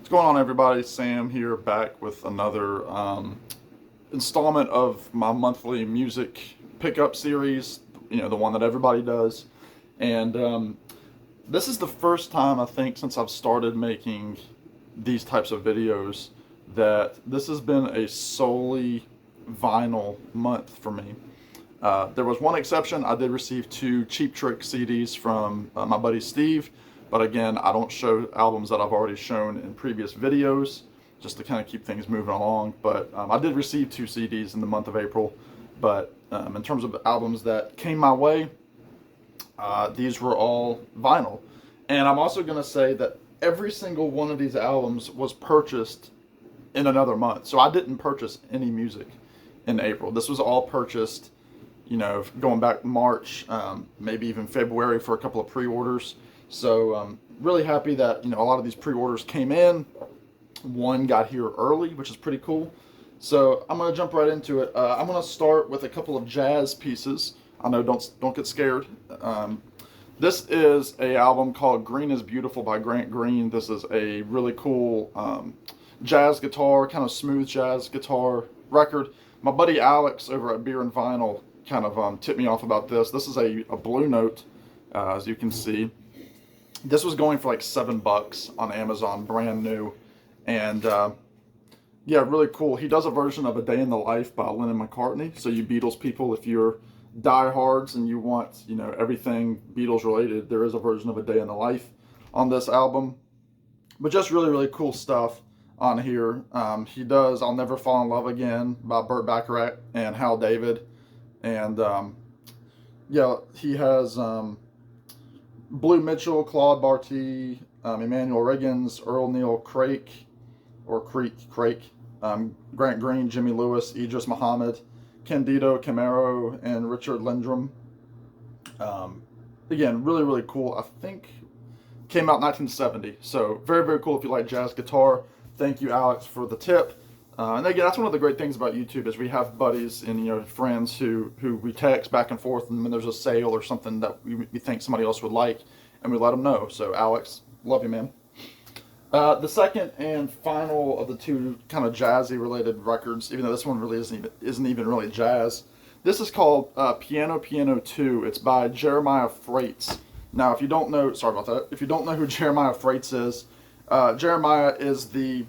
What's going on, everybody? Sam here, back with another installment of my monthly music pickup series. The one that everybody does. And this is the first time, I think, since I've started making these types of videos that this has been a solely vinyl month for me. There was one exception. I did receive two Cheap Trick CDs from my buddy Steve. But again, I don't show albums that I've already shown in previous videos, just to kind of keep things moving along. But I did receive two CDs in the month of April. But in terms of albums that came my way, these were all vinyl. And I'm also going to say that every single one of these albums was purchased in another month. So I didn't purchase any music in April. This was all purchased, going back March, maybe even February for a couple of pre-orders. So really happy that, a lot of these pre-orders came in. One got here early, which is pretty cool. So I'm going to jump right into it. I'm going to start with a couple of jazz pieces. I know, don't get scared. This is a album called Green is Beautiful by Grant Green. This is a really cool jazz guitar, kind of smooth jazz guitar record. My buddy Alex over at Beer and Vinyl kind of tipped me off about this. This is a Blue Note, as you can see. This was going for like $7 on Amazon, brand new. And yeah, really cool. He does a version of A Day in the Life by Lennon McCartney. So you Beatles people, if you're diehards and you want, everything Beatles related, there is a version of A Day in the Life on this album. But just really, really cool stuff on here. He does I'll Never Fall in Love Again by Burt Bacharach and Hal David. And yeah, he has Blue Mitchell, Claude Barty, Emmanuel Riggins, Earl Neal Craik, Grant Green, Jimmy Lewis, Idris Muhammad, Candido Camero, and Richard Lindrum. Again, really, really cool. I think came out in 1970. So very, very cool if you like jazz guitar. Thank you, Alex, for the tip. And again, that's one of the great things about YouTube is we have buddies and friends who we text back and forth, and when there's a sale or something that we think somebody else would like, and we let them know. So Alex, love you, man. The second and final of the two kind of jazzy related records, even though this one really isn't even really jazz. This is called Piano Piano 2. It's by Jeremiah Freites. Now, if you don't know, sorry about that. If you don't know who Jeremiah Freites is, Jeremiah is the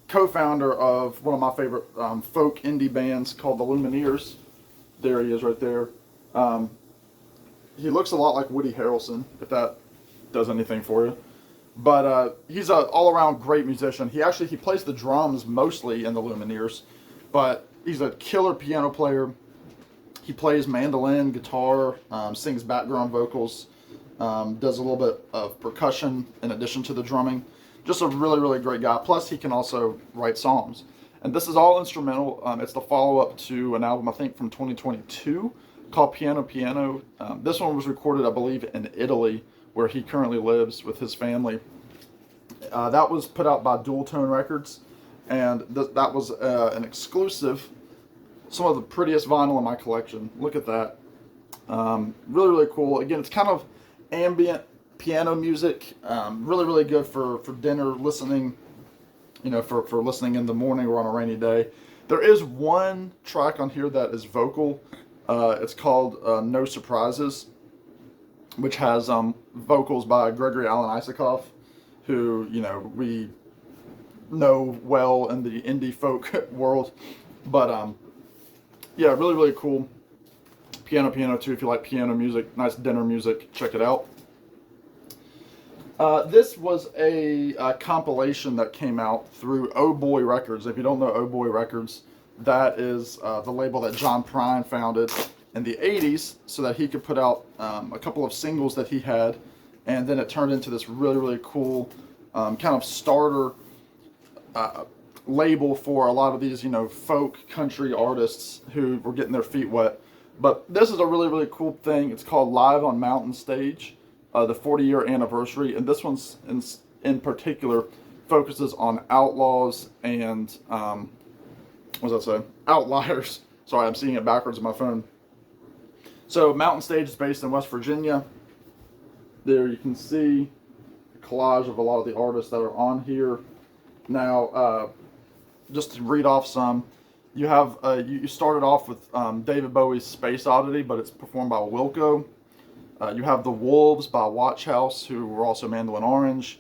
co-founder of one of my favorite folk indie bands called the Lumineers. There he is right there. He looks a lot like Woody Harrelson, if that does anything for you. But he's an all-around great musician. He plays the drums mostly in the Lumineers, but he's a killer piano player. He plays mandolin, guitar, sings background vocals, does a little bit of percussion in addition to the drumming. Just a really, really great guy. Plus, he can also write songs. And this is all instrumental. It's the follow-up to an album, I think, from 2022 called Piano Piano. This one was recorded, I believe, in Italy, where he currently lives with his family. That was put out by Dual Tone Records. And that was an exclusive. Some of the prettiest vinyl in my collection. Look at that. Really, really cool. Again, it's kind of ambient piano music, really, really good for dinner listening, for listening in the morning or on a rainy day. There is one track on here that is vocal. It's called No Surprises, which has vocals by Gregory Alan Isakov, who, we know well in the indie folk world. But, yeah, really, really cool. Piano Piano 2, if you like piano music, nice dinner music, check it out. This was a compilation that came out through Oh Boy Records. If you don't know Oh Boy Records, that is the label that John Prine founded in the 80s so that he could put out a couple of singles that he had, and then it turned into this really, really cool kind of starter label for a lot of these, folk country artists who were getting their feet wet. But this is a really, really cool thing. It's called Live on Mountain Stage. The 40-year anniversary, and this one's in particular focuses on outlaws and what does that say? Outliers. Sorry, I'm seeing it backwards on my phone. So Mountain Stage is based in West Virginia. There you can see collage of a lot of the artists that are on here. Now, just to read off some, you have you started off with David Bowie's Space Oddity, but it's performed by Wilco. You have The Wolves by Watch House, who were also Mandolin Orange.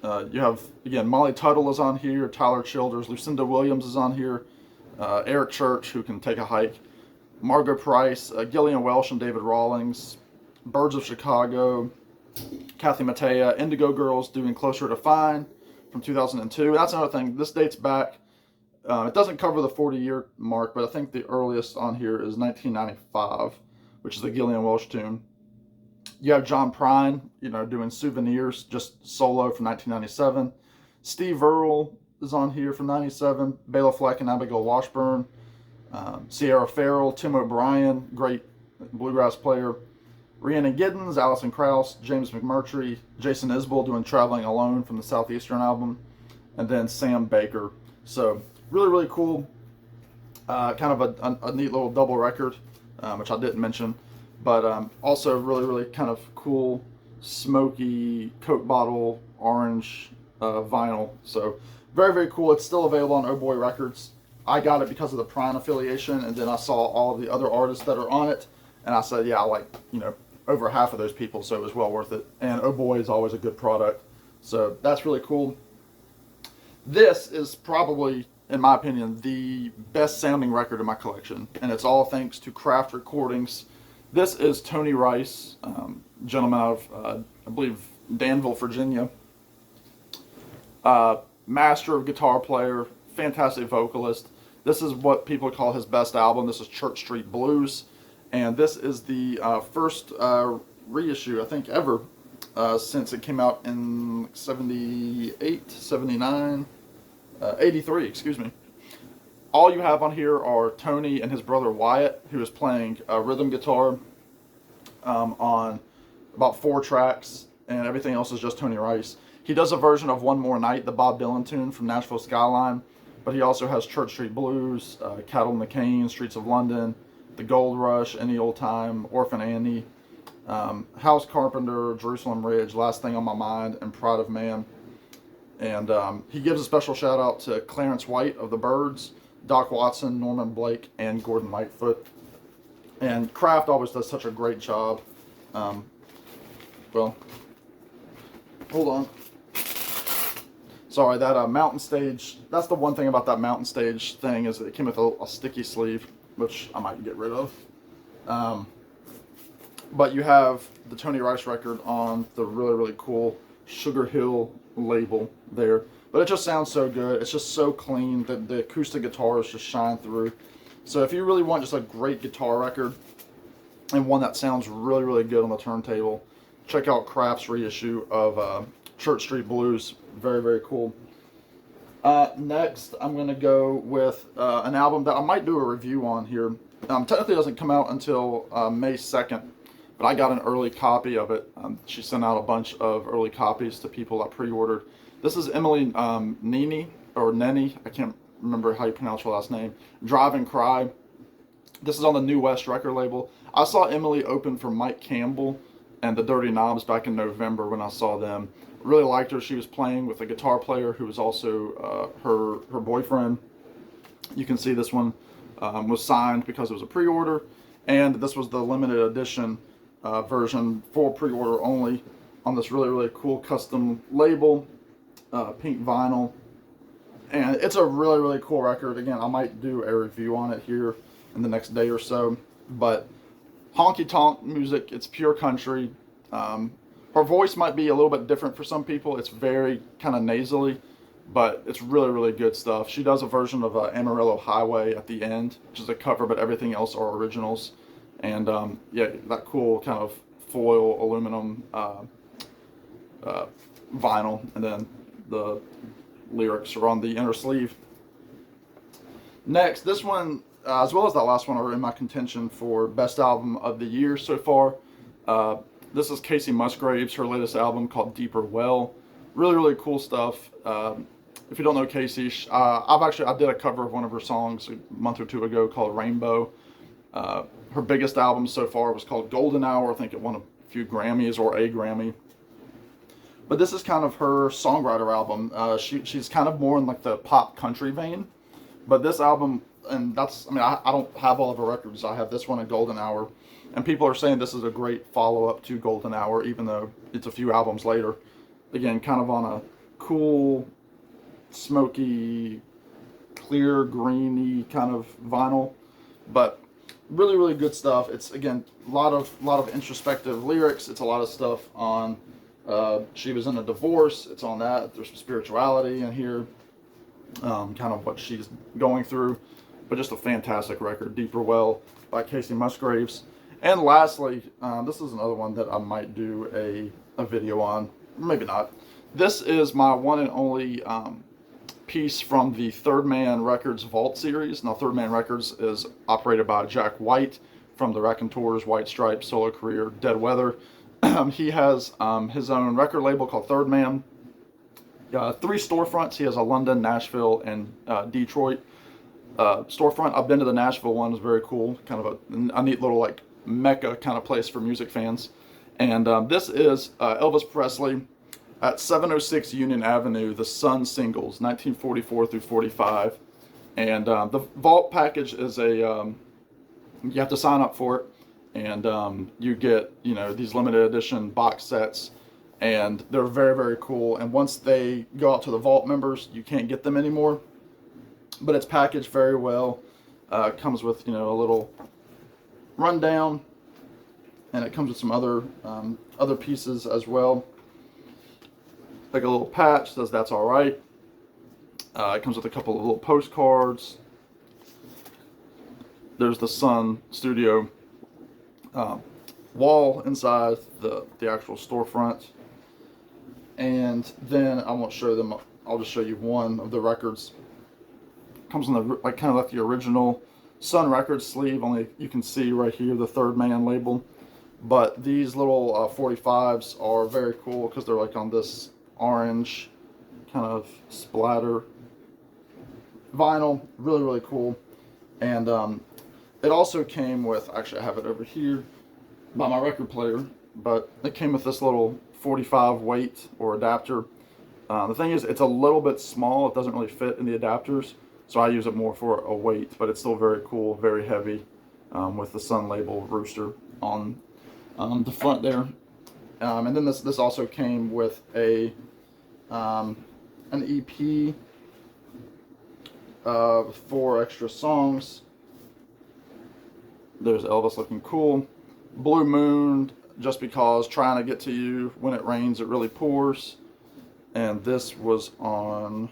You have, again, Molly Tuttle is on here, Tyler Childers, Lucinda Williams is on here, Eric Church, who can take a hike, Margo Price, Gillian Welch and David Rawlings, Birds of Chicago, Kathy Mattea, Indigo Girls doing Closer to Fine from 2002. And that's another thing, this dates back, it doesn't cover the 40-year mark, but I think the earliest on here is 1995, which is the Gillian Welch tune. You have John Prine, doing Souvenirs, just solo from 1997. Steve Earle is on here from 97. Bela Fleck and Abigail Washburn. Sierra Farrell, Tim O'Brien, great bluegrass player. Rhiannon Giddens, Alison Krauss, James McMurtry, Jason Isbell doing Traveling Alone from the Southeastern album. And then Sam Baker. So really, really cool. Kind of a neat little double record, which I didn't mention. But also really, really kind of cool, smoky Coke bottle orange vinyl. So very, very cool. It's still available on Oh Boy Records. I got it because of the Prime affiliation, and then I saw all of the other artists that are on it, and I said, yeah, I like, over half of those people, so it was well worth it. And Oh Boy is always a good product. So that's really cool. This is probably, in my opinion, the best sounding record in my collection, and it's all thanks to Craft Recordings. This is Tony Rice, gentleman out of, I believe, Danville, Virginia. Master of guitar player, fantastic vocalist. This is what people call his best album. This is Church Street Blues. And this is the first reissue, I think, ever since it came out in 78, 79, 83, excuse me. All you have on here are Tony and his brother Wyatt, who is playing rhythm guitar on about 4 tracks, and everything else is just Tony Rice. He does a version of One More Night, the Bob Dylan tune from Nashville Skyline, but he also has Church Street Blues, Cattle McCain, Streets of London, The Gold Rush, Any Old Time, Orphan Annie, House Carpenter, Jerusalem Ridge, Last Thing on My Mind, and Pride of Man. And he gives a special shout out to Clarence White of the Byrds, Doc Watson, Norman Blake, and Gordon Lightfoot. And Kraft always does such a great job. Well, hold on. Sorry, that Mountain Stage, that's the one thing about that Mountain Stage thing, is that it came with a sticky sleeve, which I might get rid of. But you have the Tony Rice record on the really, really cool Sugar Hill label there. But it just sounds so good. It's just so clean. The acoustic guitars just shine through. So if you really want just a great guitar record and one that sounds really, really good on the turntable, check out Kraft's reissue of Church Street Blues. Very, very cool. Next, I'm going to go with an album that I might do a review on here. Technically, it doesn't come out until May 2nd, but I got an early copy of it. She sent out a bunch of early copies to people I pre-ordered. This is Emily Neni, or Nenny, I can't remember how you pronounce her last name, Drive and Cry. This is on the New West record label. I saw Emily open for Mike Campbell and the Dirty Knobs back in November when I saw them. Really liked her. She was playing with a guitar player who was also her boyfriend. You can see this one was signed because it was a pre-order, and this was the limited edition version for pre-order only on this really, really cool custom label, pink vinyl. And it's a really, really cool record. Again, I might do a review on it here in the next day or so. But honky tonk music, it's pure country. Her voice might be a little bit different for some people. It's very kind of nasally, but it's really, really good stuff. She does a version of Amarillo Highway at the end, which is a cover, but everything else are originals. And yeah, that cool kind of foil aluminum vinyl, and then the lyrics are on the inner sleeve. Next, this one, as well as that last one, are in my contention for best album of the year so far. This is Kacey Musgraves, her latest album called Deeper Well. Really, really cool stuff. If you don't know Kacey, I did a cover of one of her songs a month or two ago called Rainbow. Her biggest album so far was called Golden Hour. I think it won a few Grammys or a Grammy. But this is kind of her songwriter album. She's kind of more in like the pop country vein. But this album, and that's, I mean, I don't have all of her records. I have this one, A Golden Hour. And people are saying this is a great follow-up to Golden Hour, even though it's a few albums later. Again, kind of on a cool, smoky, clear, greeny kind of vinyl. But really, really good stuff. It's, again, a lot of introspective lyrics. It's a lot of stuff on she was in a divorce. It's on that. There's some spirituality in here, kind of what she's going through. But just a fantastic record, Deeper Well by Kacey Musgraves. And lastly, this is another one that I might do a video on. Maybe not. This is my one and only piece from the Third Man Records Vault series. Now, Third Man Records is operated by Jack White from the Raconteurs, White Stripes, solo career, Dead Weather. He has his own record label called Third Man. 3 storefronts. He has a London, Nashville, and Detroit storefront. I've been to the Nashville one. It's very cool. Kind of a neat little like mecca kind of place for music fans. And this is Elvis Presley at 706 Union Avenue, the Sun Singles, 1944 through 45. And the Vault package is you have to sign up for it. And you get, you know, these limited edition box sets. And they're very, very cool. And once they go out to the Vault members, you can't get them anymore. But it's packaged very well. It comes with, you know, a little rundown. And it comes with some other pieces as well. Like a little patch says that's all right. It comes with a couple of little postcards. There's the Sun Studio wall inside the actual storefront. And then I won't show them. I'll just show you one of the records. Comes on the like kind of like the original Sun Records sleeve. Only you can see right here the Third Man label. But these little 45s are very cool because they're like on this orange kind of splatter vinyl. Really, really cool. And it also came with, actually I have it over here by my record player, but it came with this little 45 weight or adapter. The thing is, it's a little bit small. It doesn't really fit in the adapters, so I use it more for a weight, but it's still very cool, very heavy, with the Sun label rooster on the front there. And then this also came with an EP with 4 extra songs. There's Elvis Looking Cool, Blue Moon, Just Because, Trying to Get to You, When It Rains It Really Pours. And this was on,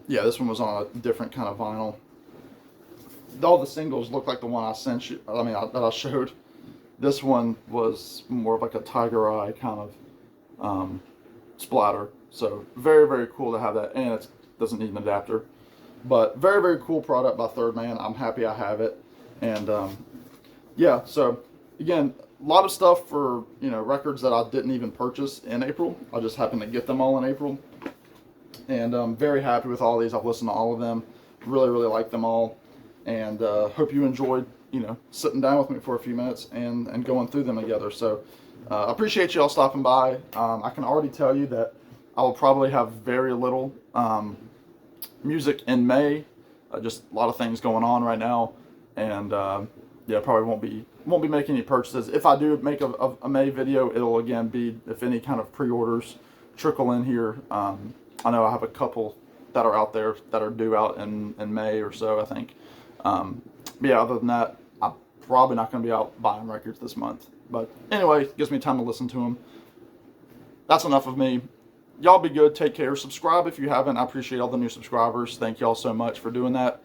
yeah, this one was on a different kind of vinyl. All the singles look like the one I sent you, that I showed. This one was more of like a tiger eye kind of splatter. So very, very cool to have that, and it doesn't need an adapter. But very, very cool product by Third Man. I'm happy I have it. And yeah, so again, a lot of stuff for, you know, records that I didn't even purchase in April. I just happened to get them all in April. And I'm very happy with all these. I've listened to all of them. Really, really like them all. And hope you enjoyed, you know, sitting down with me for a few minutes and going through them together. So I appreciate you all stopping by. I can already tell you that I will probably have very little music in May. Just a lot of things going on right now. And yeah, probably won't be making any purchases. If I do make a May video, it'll again be if any kind of pre-orders trickle in here. I know I have a couple that are out there that are due out in May or so, I think. But yeah, other than that, I'm probably not going to be out buying records this month. But anyway, it gives me time to listen to them. That's enough of me. Y'all be good. Take care. Subscribe if you haven't. I appreciate all the new subscribers. Thank y'all so much for doing that.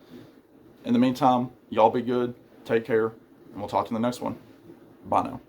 In the meantime, y'all be good. Take care. And we'll talk to you in the next one. Bye now.